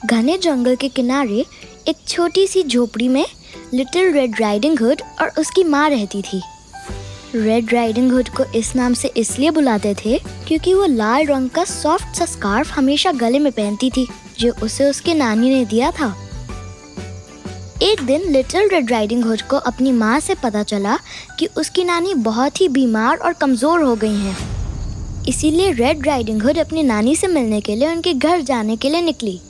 घने जंगल के किनारे एक छोटी सी झोपड़ी में लिटिल रेड राइडिंग हुड और उसकी माँ रहती थी। रेड राइडिंग हुड को इस नाम से इसलिए बुलाते थे क्योंकि वो लाल रंग का सॉफ्ट सा स्कार्फ हमेशा गले में पहनती थी, जो उसे उसकी नानी ने दिया था। एक दिन लिटिल रेड राइडिंग हुड को अपनी माँ से पता चला कि उसकी नानी बहुत ही बीमार और कमजोर हो गई हैं। इसीलिए रेड राइडिंग हुड अपनी नानी से मिलने के लिए उनके घर जाने के लिए निकली।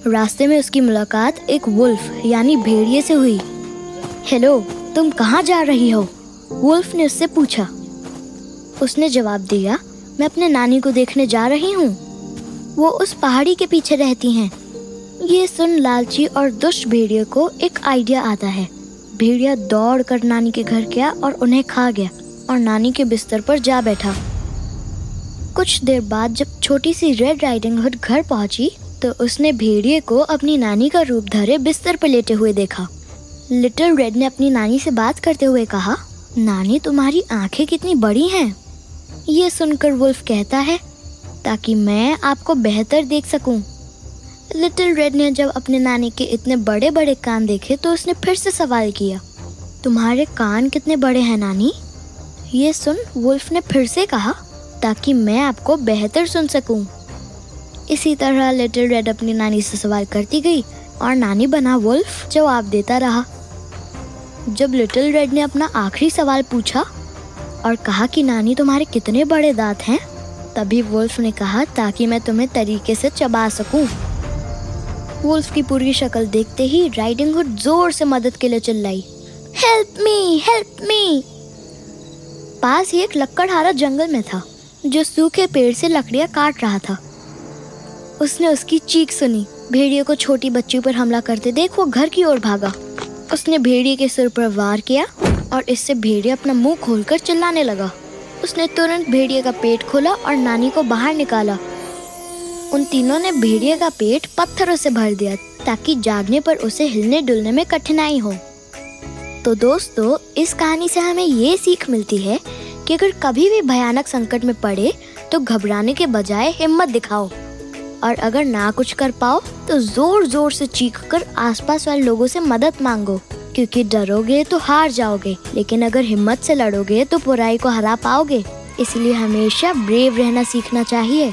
रास्ते में उसकी मुलाकात एक वुल्फ यानी भेड़िए से हुई। हेलो, तुम कहाँ जा रही हो? वुल्फ ने उससे पूछा। उसने जवाब दिया, मैं अपने नानी को देखने जा रही हूँ। वो उस पहाड़ी के पीछे रहती हैं। ये सुन लालची और दुष्ट भेड़िए को एक आइडिया आता है। भेड़िया दौड़ कर नानी के घर गया और उन्हें खा गया और नानी के बिस्तर पर जा बैठा। कुछ देर बाद जब छोटी सी रेड राइडिंग हुड घर पहुंची तो उसने भेड़िए को अपनी नानी का रूप धरे बिस्तर पर लेटे हुए देखा। लिटिल रेड ने अपनी नानी से बात करते हुए कहा, नानी तुम्हारी आंखें कितनी बड़ी हैं। ये सुनकर वुल्फ कहता है, ताकि मैं आपको बेहतर देख सकूं। लिटिल रेड ने जब अपने नानी के इतने बड़े बड़े कान देखे तो उसने फिर से सवाल किया, तुम्हारे कान कितने बड़े हैं नानी? ये सुन वुल्फ ने फिर से कहा, ताकि मैं आपको बेहतर सुन सकूं। इसी तरह लिटिल रेड अपनी नानी से सवाल करती गई और नानी बना वुल्फ जवाब देता रहा। जब लिटिल रेड ने अपना आखिरी सवाल पूछा और कहा कि नानी तुम्हारे कितने बड़े दांत हैं, तभी वुल्फ ने कहा, ताकि मैं तुम्हें तरीके से चबा सकूं। वुल्फ की पूरी शक्ल देखते ही राइडिंग हुड जोर से मदद के लिए चिल्लाई, हेल्प मी, हेल्प मी। पास ही एक लकड़हारा जंगल में था जो सूखे पेड़ से लकड़ियां काट रहा था। उसने उसकी चीख सुनी। भेड़िए को छोटी बच्ची पर हमला करते देख वो घर की ओर भागा। उसने भेड़िए के सिर पर वार किया और इससे भेड़िए अपना मुंह खोलकर चिल्लाने लगा। उसने तुरंत भेड़िए का पेट खोला और नानी को बाहर निकाला। उन तीनों ने भेड़िए का पेट पत्थरों से भर दिया ताकि जागने पर उसे हिलने डुलने में कठिनाई हो। तो दोस्तों, इस कहानी से हमें ये सीख मिलती है कि अगर कभी भी भयानक संकट में पड़े तो घबराने के बजाय हिम्मत दिखाओ, और अगर ना कुछ कर पाओ तो जोर जोर से चीख कर आसपास वाले लोगों से मदद मांगो, क्योंकि डरोगे तो हार जाओगे, लेकिन अगर हिम्मत से लड़ोगे तो बुराई को हरा पाओगे। इसलिए हमेशा ब्रेव रहना सीखना चाहिए।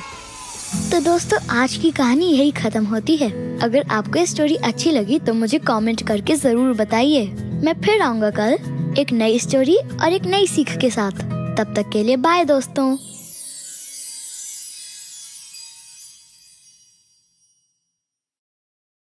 तो दोस्तों, आज की कहानी यही खत्म होती है। अगर आपको ये स्टोरी अच्छी लगी तो मुझे कमेंट करके जरूर बताइए। मैं फिर आऊँगा कल एक नई स्टोरी और एक नई सीख के साथ। तब तक के लिए बाय दोस्तों।